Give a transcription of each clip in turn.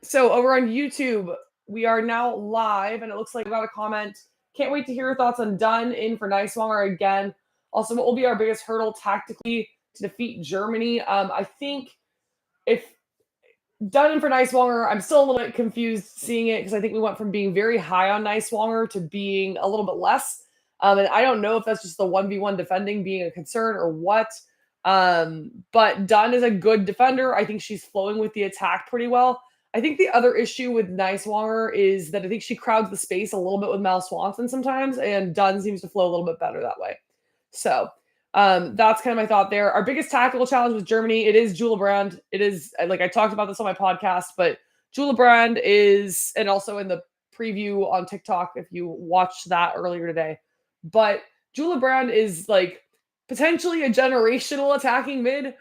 So over on YouTube, we are now live, and it looks like we got a comment. Can't wait to hear your thoughts on Dunn in for Neiswanger again. Also, what will be our biggest hurdle tactically to defeat Germany? I think if Dunn in for Neiswanger, I'm still a little bit confused seeing it because I think we went from being very high on Neiswanger to being a little bit less. And I don't know if that's just the 1v1 defending being a concern or what. But Dunn is a good defender. I think she's flowing with the attack pretty well. I think the other issue with Neiswanger is that I think she crowds the space a little bit with Mal Swanson sometimes, and Dunn seems to flow a little bit better that way. So that's kind of my thought there. Our biggest tactical challenge with Germany, it is Jula Brand. It is, like I talked about this on my podcast, but Jula Brand is, and also in the preview on TikTok, if you watched that earlier today, but Jula Brand is like potentially a generational attacking mid.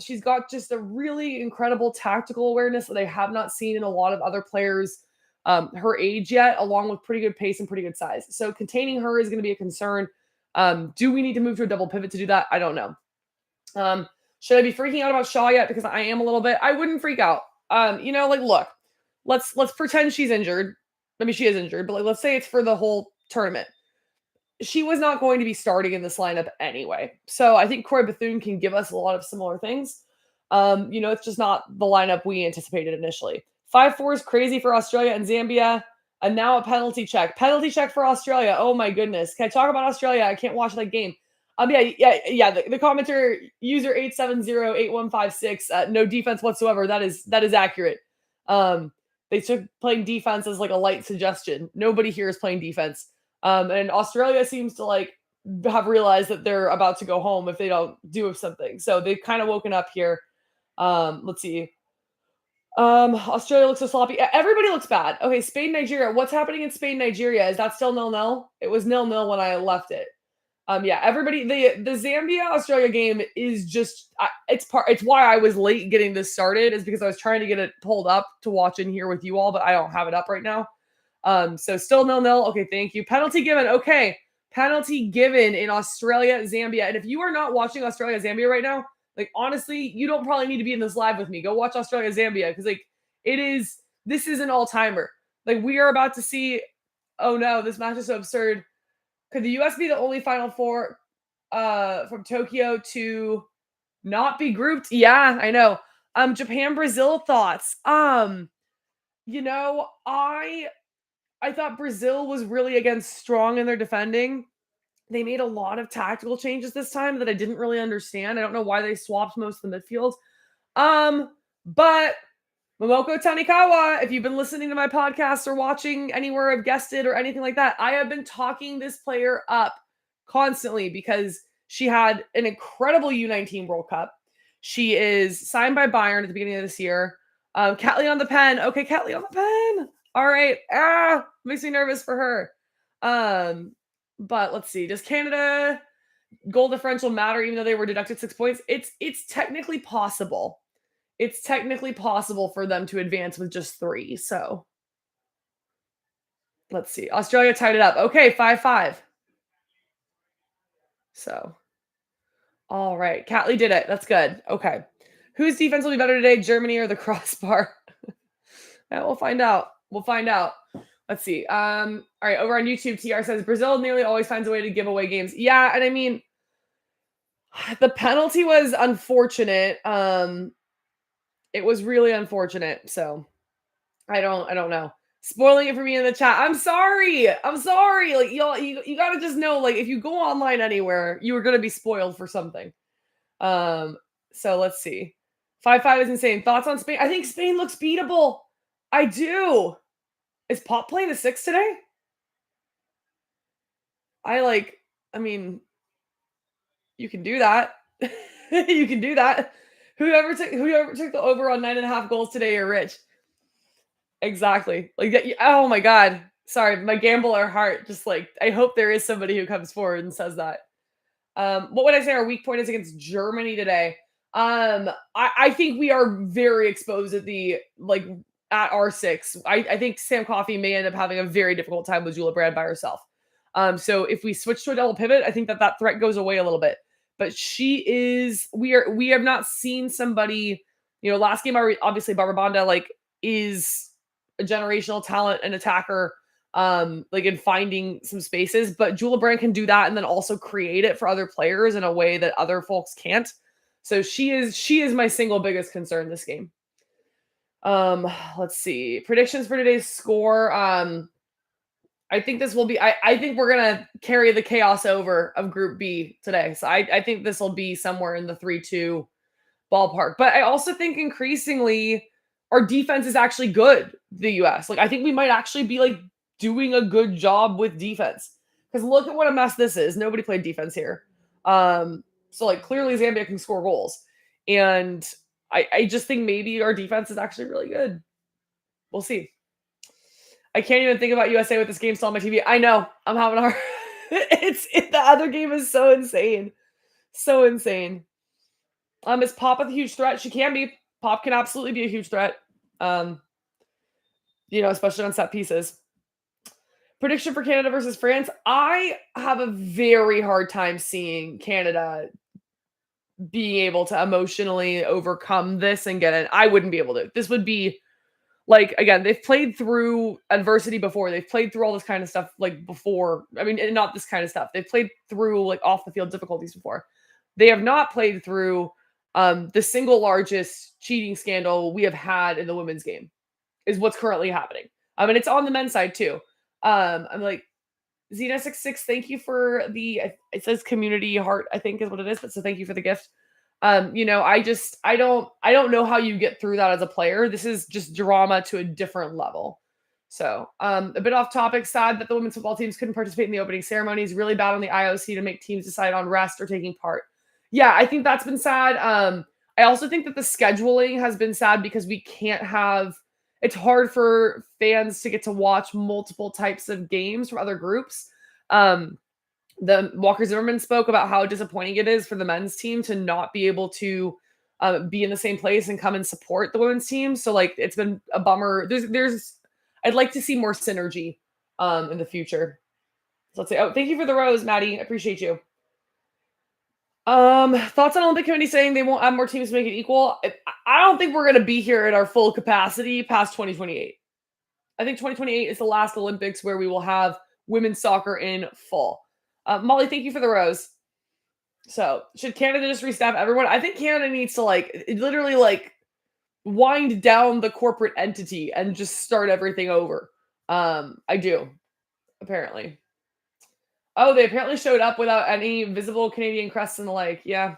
She's got just a really incredible tactical awareness that I have not seen in a lot of other players her age yet, along with pretty good pace and pretty good size. So containing her is going to be a concern. Do we need to move to a double pivot to do that? I don't know. Should I be freaking out about Shaw yet? Because I am a little bit. I wouldn't freak out. Look, let's pretend she's injured. I mean, she is injured, but let's say it's for the whole tournament. She was not going to be starting in this lineup anyway. So I think Corey Bethune can give us a lot of similar things. It's just not the lineup we anticipated initially. 5-4 is crazy for Australia and Zambia. And now a penalty check. Penalty check for Australia. Oh my goodness. Can I talk about Australia? I can't watch that game. Yeah. The commenter user 8708156. No defense whatsoever. That is accurate. They took playing defense as like a light suggestion. Nobody here is playing defense. And Australia seems to have realized that they're about to go home if they don't do something. So they've kind of woken up here. Let's see. Australia looks so sloppy. Everybody looks bad. Okay, Spain, Nigeria. What's happening in Spain, Nigeria? Is that still 0-0? It was 0-0 when I left it. Everybody. The Zambia Australia game is just. It's why I was late getting this started, is because I was trying to get it pulled up to watch in here with you all, but I don't have it up right now. So still 0-0. Okay, thank you. Penalty given. Okay, penalty given in Australia, Zambia. And if you are not watching Australia, Zambia right now, honestly, you don't probably need to be in this live with me. Go watch Australia, Zambia, because this is an all-timer. We are about to see, oh no, this match is so absurd. Could the US be the only Final Four from Tokyo to not be grouped? Yeah, I know. Japan, Brazil thoughts. I thought Brazil was really, strong in their defending. They made a lot of tactical changes this time that I didn't really understand. I don't know why they swapped most of the midfield. But Momoko Tanikawa, if you've been listening to my podcast or watching anywhere I've guested or anything like that, I have been talking this player up constantly because she had an incredible U19 World Cup. She is signed by Bayern at the beginning of this year. Catley on the pen. Okay, Catley on the pen. All right. Makes me nervous for her. But let's see. Does Canada goal differential matter even though they were deducted 6 points? It's technically possible. It's technically possible for them to advance with just 3. So let's see. Australia tied it up. Okay, 5-5. So, all right. Catley did it. That's good. Okay. Whose defense will be better today, Germany or the crossbar? Yeah, we'll find out. Let's see. All right, over on YouTube, TR says Brazil nearly always finds a way to give away games. Yeah, and I mean, the penalty was unfortunate. It was really unfortunate. So I don't know. Spoiling it for me in the chat. I'm sorry. Y'all, you gotta just know, if you go online anywhere, you are gonna be spoiled for something. So let's see. 5-5 is insane. Thoughts on Spain? I think Spain looks beatable. I do. Is Pop playing the 6 today? I mean, you can do that. You can do that. Whoever took the over on 9.5 goals today are rich. Exactly. Oh my God. Sorry, my gambler heart just I hope there is somebody who comes forward and says that. What would I say our weak point is against Germany today? I think we are very exposed at at R6. I think Sam Coffey may end up having a very difficult time with Jula Brand by herself. So if we switch to a double pivot, I think that threat goes away a little bit. But we have not seen somebody, last game, obviously Barbara Banda, is a generational talent and attacker, like in finding some spaces. But Jula Brand can do that and then also create it for other players in a way that other folks can't. So she is my single biggest concern this game. Let's see. Predictions for today's score. I think this will be I think we're gonna carry the chaos over of Group B today. So I think this will be somewhere in the 3-2 ballpark. But I also think increasingly our defense is actually good, the US. Like I think we might actually be like doing a good job with defense. Because look at what a mess this is. Nobody played defense here. So like clearly Zambia can score goals. And I just think maybe our defense is actually really good. We'll see. I can't even think about USA with this game still on my TV. I know. I'm having a hard the other game is so insane. So insane. Is Pop a huge threat? She can be. Pop can absolutely be a huge threat. Especially on set pieces. Prediction for Canada versus France. I have a very hard time seeing Canada being able to emotionally overcome this and get it. I wouldn't be able to. This would be like, again, they've played through adversity before. They've played through all this kind of stuff like before. I mean, not this kind of stuff. They've played through like off the field difficulties before. They have not played through the single largest cheating scandal we have had in the women's game is what's currently happening. I mean, it's on the men's side too. I'm like, Xena66, thank you for it says community heart, I think is what it is. But so thank you for the gift. I don't know how you get through that as a player. This is just drama to a different level. So a bit off topic, sad that the women's football teams couldn't participate in the opening ceremonies. Really bad on the IOC to make teams decide on rest or taking part. Yeah, I think that's been sad. I also think that the scheduling has been sad because we can't have, it's hard for fans to get to watch multiple types of games from other groups. The Walker Zimmerman spoke about how disappointing it is for the men's team to not be able to be in the same place and come and support the women's team. So like, it's been a bummer. I'd like to see more synergy in the future. So let's say, thank you for the rose, Maddie. I appreciate you. Thoughts on Olympic Committee saying they won't have more teams to make it equal. I don't think we're going to be here at our full capacity past 2028. I think 2028 is the last Olympics where we will have women's soccer in full. Molly, thank you for the rose. So should Canada just restaff everyone? I think Canada needs to literally wind down the corporate entity and just start everything over. I do, apparently. Oh, they apparently showed up without any visible Canadian crests and the like. Yeah.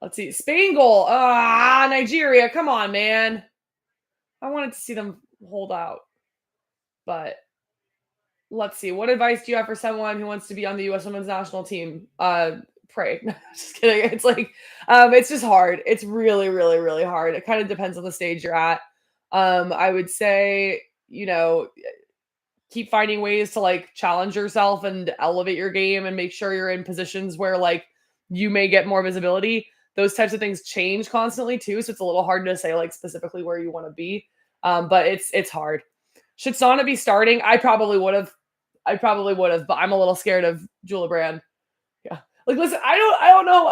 Let's see. Spain goal. Nigeria. Come on, man. I wanted to see them hold out. But let's see. What advice do you have for someone who wants to be on the U.S. women's national team? Pray. Just kidding. It's it's just hard. It's really, really, really hard. It kind of depends on the stage you're at. I would say, keep finding ways to challenge yourself and elevate your game and make sure you're in positions where you may get more visibility. Those types of things change constantly too. So it's a little hard to say specifically where you want to be. But it's hard. Should Sana be starting? I probably would have, but I'm a little scared of Jula Brand. Yeah. Listen, I don't know.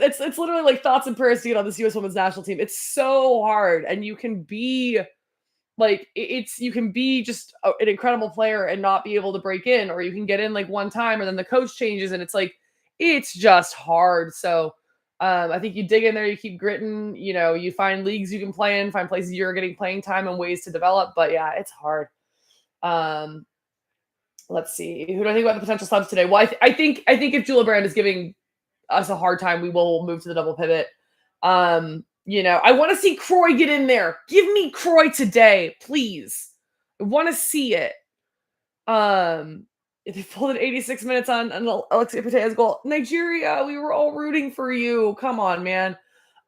It's literally thoughts and prayers to get on this U.S. women's national team. It's so hard. And you can be you can be just an incredible player and not be able to break in, or you can get in one time and then the coach changes and it's just hard. So I think you dig in there, you keep gritting, you find leagues you can play in, find places you're getting playing time and ways to develop. But yeah, it's hard. Let's see. Who do I think about the potential subs today? Well, I think if Jula Brand is giving us a hard time, we will move to the double pivot. I want to see Croy get in there. Give me Croy today, please. I want to see it. If he pulled it 86 minutes on Alexia Patea's goal, Nigeria, we were all rooting for you. Come on, man.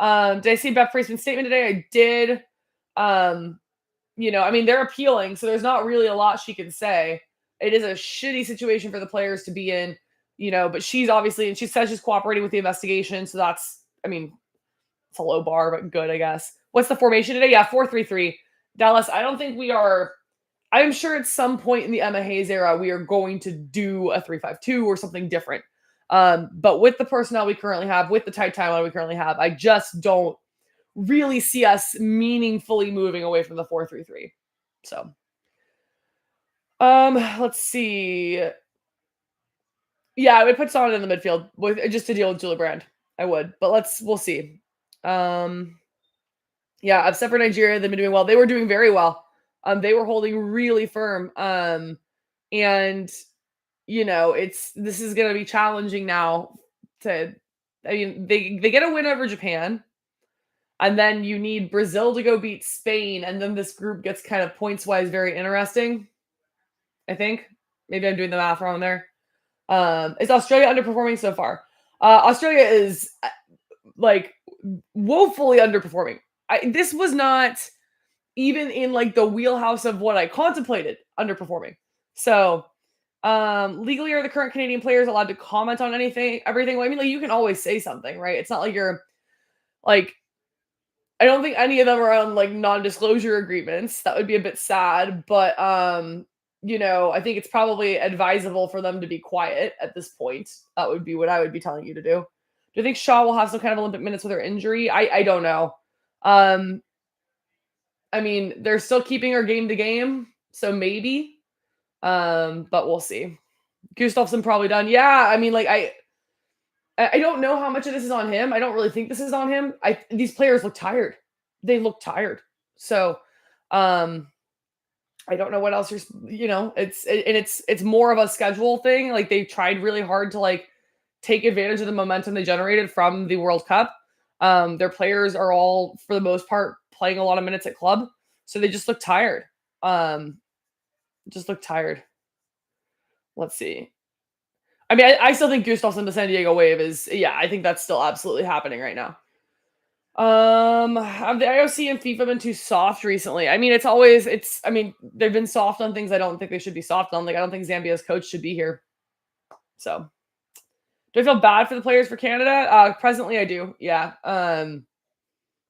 Did I see Beth Priestman's statement today? I did. They're appealing, so there's not really a lot she can say. It is a shitty situation for the players to be in, but she's obviously, and she says she's cooperating with the investigation. So that's, it's a low bar, but good, I guess. What's the formation today? Yeah, 4-3-3. Dallas, I don't think we are. I'm sure at some point in the Emma Hayes era, we are going to do a 3-5-2 or something different. But with the personnel we currently have, with the tight timeline we currently have, I just don't really see us meaningfully moving away from the 4-3-3. So, let's see. Yeah, I would put Son in the midfield with just to deal with Julia Brand. I would, but we'll see. Um, yeah, except for Nigeria, they've been doing well. They were doing very well. They were holding really firm. And this is going to be challenging now. To, I mean, they get a win over Japan, and then you need Brazil to go beat Spain, and then this group gets kind of points wise very interesting. I think maybe I'm doing the math wrong there. Is Australia underperforming so far? Australia is like woefully underperforming. This was not even in like the wheelhouse of what I contemplated underperforming. So, legally, are the current Canadian players allowed to comment on everything? Well, I mean, like you can always say something, right? It's not like you're like I don't think any of them are on like non-disclosure agreements. That would be a bit sad, but I think it's probably advisable for them to be quiet at this point. That would be what I would be telling you to do. Do you think Shaw will have some kind of Olympic minutes with her injury? I don't know. I mean, they're still keeping her game to game, so maybe. But we'll see. Gustafsson probably done. Yeah, I mean, like I don't know how much of this is on him. I don't really think this is on him. These players look tired. They look tired. So, I don't know what else it's more of a schedule thing. Like they tried really hard to like take advantage of the momentum they generated from the World Cup. Their players are all, for the most part, playing a lot of minutes at club, so they just look tired. Just look tired. Let's see. I mean, I still think Gustafsson to San Diego Wave is, yeah, I think that's still absolutely happening right now. Have the IOC and FIFA been too soft recently? I mean, I mean, they've been soft on things I don't think they should be soft on. Like, I don't think Zambia's coach should be here. So, do I feel bad for the players for Canada? Presently, I do. Yeah.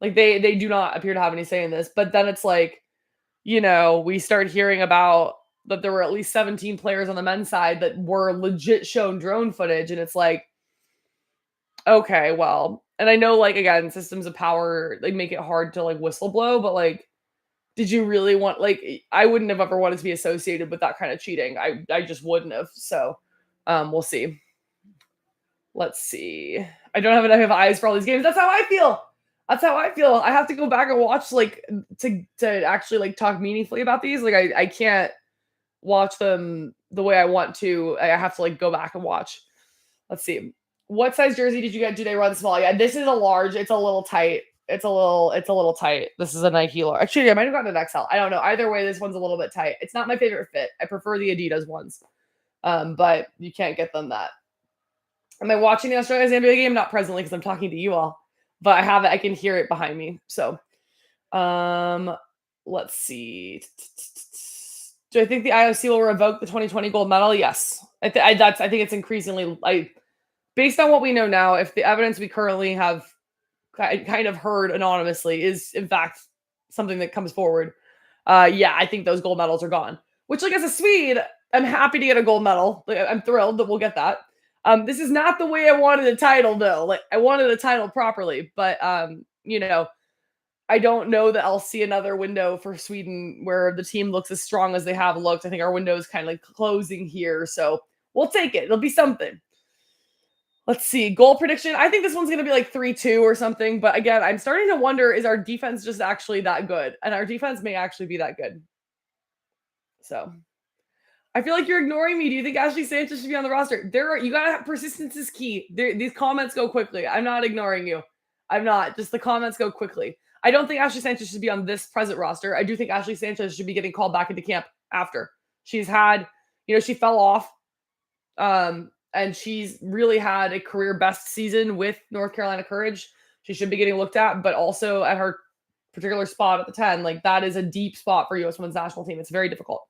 Like they do not appear to have any say in this. But then it's like, we start hearing about that there were at least 17 players on the men's side that were legit shown drone footage, and it's like, okay, well, and I know, like, again, systems of power like make it hard to like whistleblow, but like, did you really want, like, I wouldn't have ever wanted to be associated with that kind of cheating. I just wouldn't have. So, we'll see. Let's see. I don't have enough eyes for all these games. That's how I feel. That's how I feel. I have to go back and watch like to actually like talk meaningfully about these. Like I can't watch them the way I want to. I have to like go back and watch. Let's see. What size jersey did you get? Do they run small? Yeah, this is a large. It's a little tight. It's a little tight. This is a Nike large. Actually, I might have gotten an XL. I don't know. Either way, this one's a little bit tight. It's not my favorite fit. I prefer the Adidas ones. But you can't get them that. Am I watching the Australia Zambia game? Not presently because I'm talking to you all, but I have it. I can hear it behind me. So, let's see. Do I think the IOC will revoke the 2020 gold medal? Yes. I think it's increasingly based on what we know now. If the evidence we currently have kind of heard anonymously is in fact something that comes forward, yeah, I think those gold medals are gone. Which, like, as a Swede, I'm happy to get a gold medal. Like, I'm thrilled that we'll get that. This is not the way I wanted a title, though. Like, I wanted a title properly, but I don't know that I'll see another window for Sweden where the team looks as strong as they have looked. I think our window is kind of like closing here, so we'll take it. It'll be something. Let's see. Goal prediction. I think this one's going to be like 3-2 or something. But again, I'm starting to wonder, is our defense just actually that good? And our defense may actually be that good. So I feel like you're ignoring me. Do you think Ashley Sanchez should be on the roster? You got to have persistence is key. These comments go quickly. I'm not ignoring you. I'm not. Just the comments go quickly. I don't think Ashley Sanchez should be on this present roster. I do think Ashley Sanchez should be getting called back into camp after. She's had, she fell off. And she's really had a career best season with North Carolina Courage. She should be getting looked at, but also at her particular spot at the 10. Like, that is a deep spot for U.S. women's national team. It's very difficult.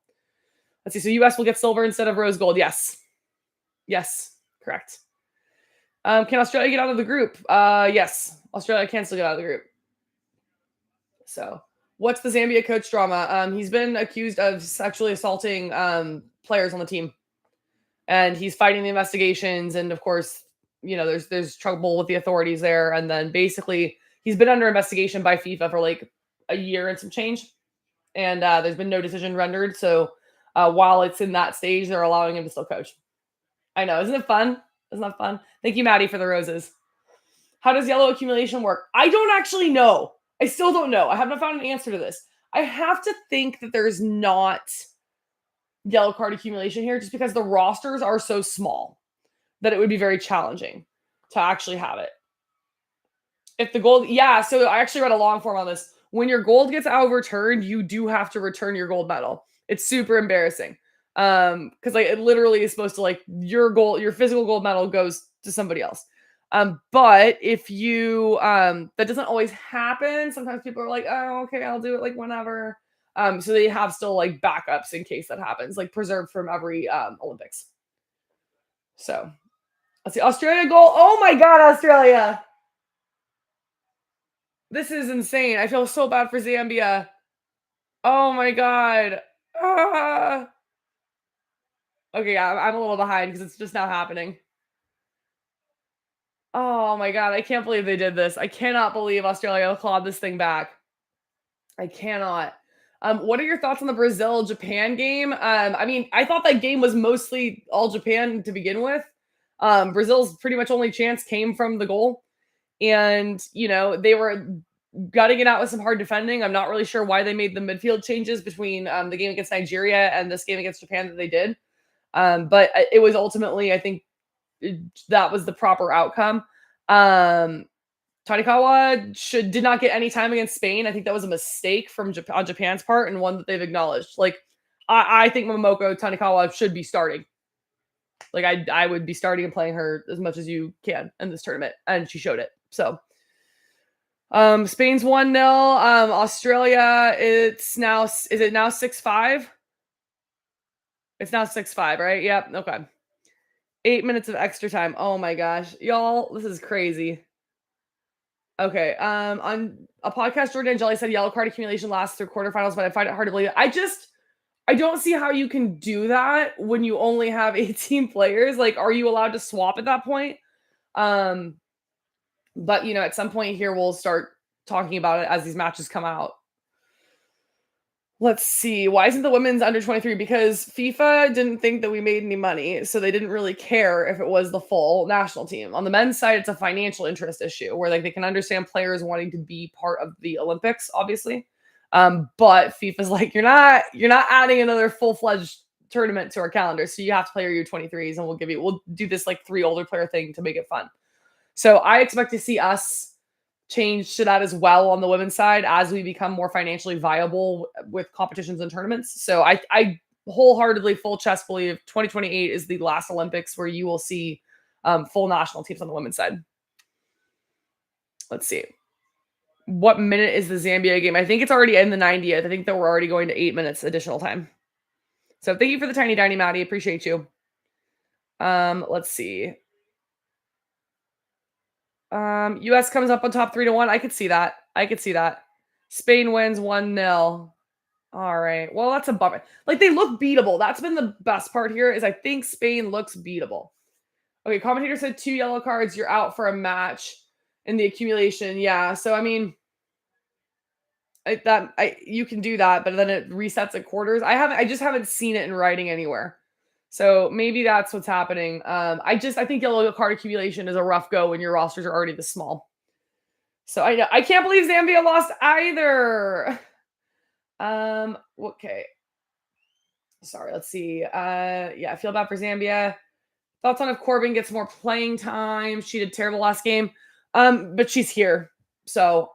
Let's see. So U.S. will get silver instead of rose gold. Yes. Yes. Correct. Can Australia get out of the group? Yes. Australia can still get out of the group. So what's the Zambia coach drama? He's been accused of sexually assaulting players on the team. And he's fighting the investigations. And of course, there's trouble with the authorities there. And then basically he's been under investigation by FIFA for like a year and some change, and there's been no decision rendered. So while it's in that stage, they're allowing him to still coach. I know, isn't it fun? Isn't that fun? Thank you, Maddie, for the roses. How does yellow accumulation work? I don't actually know. I still don't know. I have not found an answer to this. I have to think that there's not yellow card accumulation here just because the rosters are so small that it would be very challenging to actually have it. If the gold, yeah, so I actually read a long form on this. When your gold gets overturned, you do have to return your gold medal. It's super embarrassing. Because like it literally is supposed to like your physical gold medal goes to somebody else. But if you that doesn't always happen. Sometimes people are like, oh, okay, I'll do it like whenever. So they have still like backups in case that happens, like preserved from every Olympics. So let's see. Australia goal. Oh my god, Australia. This is insane. I feel so bad for Zambia. Oh my god. Ah. Okay, yeah, I'm a little behind because it's just now happening. Oh my god, I can't believe they did this. I cannot believe Australia clawed this thing back. I cannot. What are your thoughts on the Brazil-Japan game? I mean, I thought that game was mostly all Japan to begin with. Brazil's pretty much only chance came from the goal. And, you know, they were gutting it out with some hard defending. I'm not really sure why they made the midfield changes between the game against Nigeria and this game against Japan that they did. But it was ultimately, I think, that was the proper outcome. Tanikawa did not get any time against Spain. I think that was a mistake from on Japan's part and one that they've acknowledged. Like, I think Momoko Tanikawa should be starting. Like, I would be starting and playing her as much as you can in this tournament, and she showed it. So, Spain's 1-0. Australia, is it now 6-5? It's now 6-5, right? Yep. Okay. 8 minutes of extra time. Oh my gosh. Y'all, this is crazy. Okay. On a podcast, Jordan Angeli said yellow card accumulation lasts through quarterfinals, but I find it hard to believe. I don't see how you can do that when you only have 18 players. Like, are you allowed to swap at that point? But you know, at some point here, we'll start talking about it as these matches come out. Let's see. Why isn't the women's under 23? Because FIFA didn't think that we made any money, so they didn't really care if it was the full national team. On the men's side, it's a financial interest issue where like they can understand players wanting to be part of the Olympics, obviously. But FIFA's like, you're not adding another full-fledged tournament to our calendar, so you have to play your U23s, and we'll do this like 3 older player thing to make it fun. So I expect to see us change to that as well on the women's side as we become more financially viable with competitions and tournaments. So I wholeheartedly, full chest believe 2028 is the last Olympics where you will see full national teams on the women's side. Let's see. What minute is the Zambia game? I think it's already in the 90th. I think that we're already going to 8 minutes additional time. So thank you for the tiny Diny, Maddie. Appreciate you. Let's see. US comes up on top 3-1. I could see that. Spain wins 1-0. All right. Well, that's a bummer. Like, they look beatable. That's been the best part here is I think Spain looks beatable. Okay, commentator said 2 yellow cards. You're out for a match in the accumulation. Yeah. So, I mean, you can do that, but then it resets at quarters. I just haven't seen it in writing anywhere. So maybe that's what's happening. I think yellow card accumulation is a rough go when your rosters are already this small. So I can't believe Zambia lost either. Okay. Sorry, let's see. Yeah, I feel bad for Zambia. Thoughts on if Corbin gets more playing time? She did terrible last game. But she's here. So,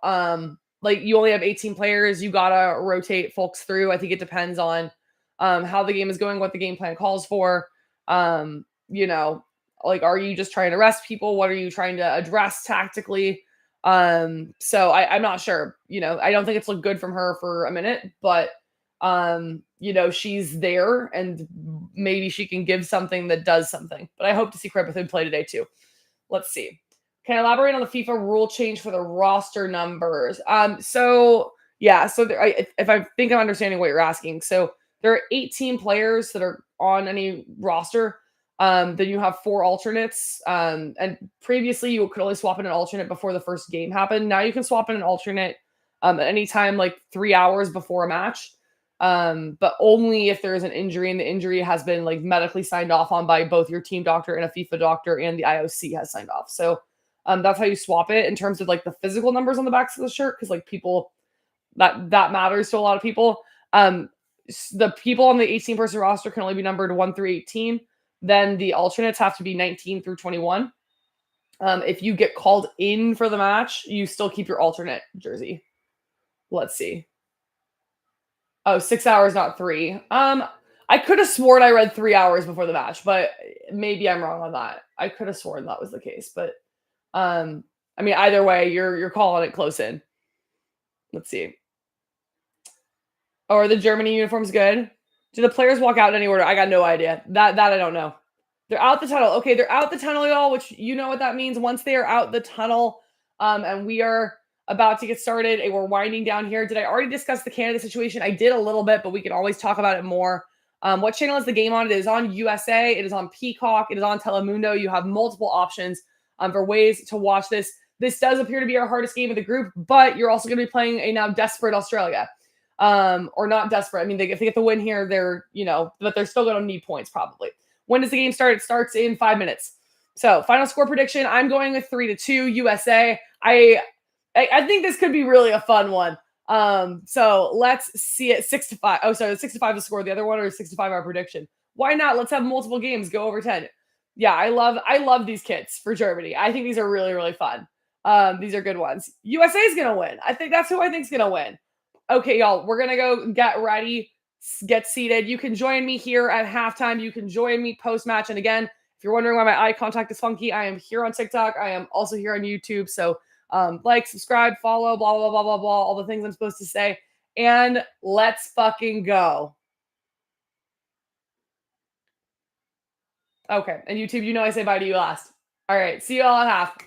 like you only have 18 players. You gotta rotate folks through. I think it depends on how the game is going, what the game plan calls for. You know, like, are you just trying to rest people? What are you trying to address tactically? So I'm not sure. You know, I don't think it's looked good from her for a minute, but you know, she's there and maybe she can give something that does something. But I hope to see Crepithid play today too. Let's see. Can I elaborate on the FIFA rule change for the roster numbers? So if I think I'm understanding what you're asking, so there are 18 players that are on any roster. Then you have 4 alternates. And previously you could only swap in an alternate before the first game happened. Now you can swap in an alternate at any time, like 3 hours before a match. But only if there is an injury and the injury has been like medically signed off on by both your team doctor and a FIFA doctor, and the IOC has signed off. So that's how you swap it in terms of like the physical numbers on the backs of the shirt, because like people that matters to a lot of people. The people on the 18-person roster can only be numbered 1 through 18. Then the alternates have to be 19 through 21. If you get called in for the match, you still keep your alternate jersey. Let's see. Oh, 6 hours, not 3. I could have sworn I read 3 hours before the match, but maybe I'm wrong on that. I could have sworn that was the case, but I mean, either way, you're calling it close in. Let's see. Oh, are the Germany uniforms good? Do the players walk out in any order? I got no idea. That I don't know. They're out the tunnel. Okay, they're out the tunnel, y'all, which you know what that means. Once they are out the tunnel, and we are about to get started, and we're winding down here. Did I already discuss the Canada situation? I did a little bit, but we can always talk about it more. What channel is the game on? It is on USA. It is on Peacock. It is on Telemundo. You have multiple options for ways to watch this. This does appear to be our hardest game of the group, but you're also going to be playing a now desperate Australia. Or not desperate. I mean, if they get the win here, but they're still going to need points probably. When does the game start? It starts in 5 minutes. So final score prediction, I'm going with 3-2 USA. I think this could be really a fun one. So let's see it. 6-5. Oh, sorry, 6-5 the score. The other one, or 6-5 our prediction. Why not? Let's have multiple games go over 10. Yeah, I love these kits for Germany. I think these are really, really fun. These are good ones. USA is gonna win. I think that's who I think is gonna win. Okay, y'all, we're gonna go get ready, get seated. You can join me here at halftime. You can join me post-match. And again, if you're wondering why my eye contact is funky, I am here on TikTok. I am also here on YouTube. So like, subscribe, follow, blah, blah, blah, blah, blah, all the things I'm supposed to say. And let's fucking go. Okay, and YouTube, you know I say bye to you last. All right, see you all at half.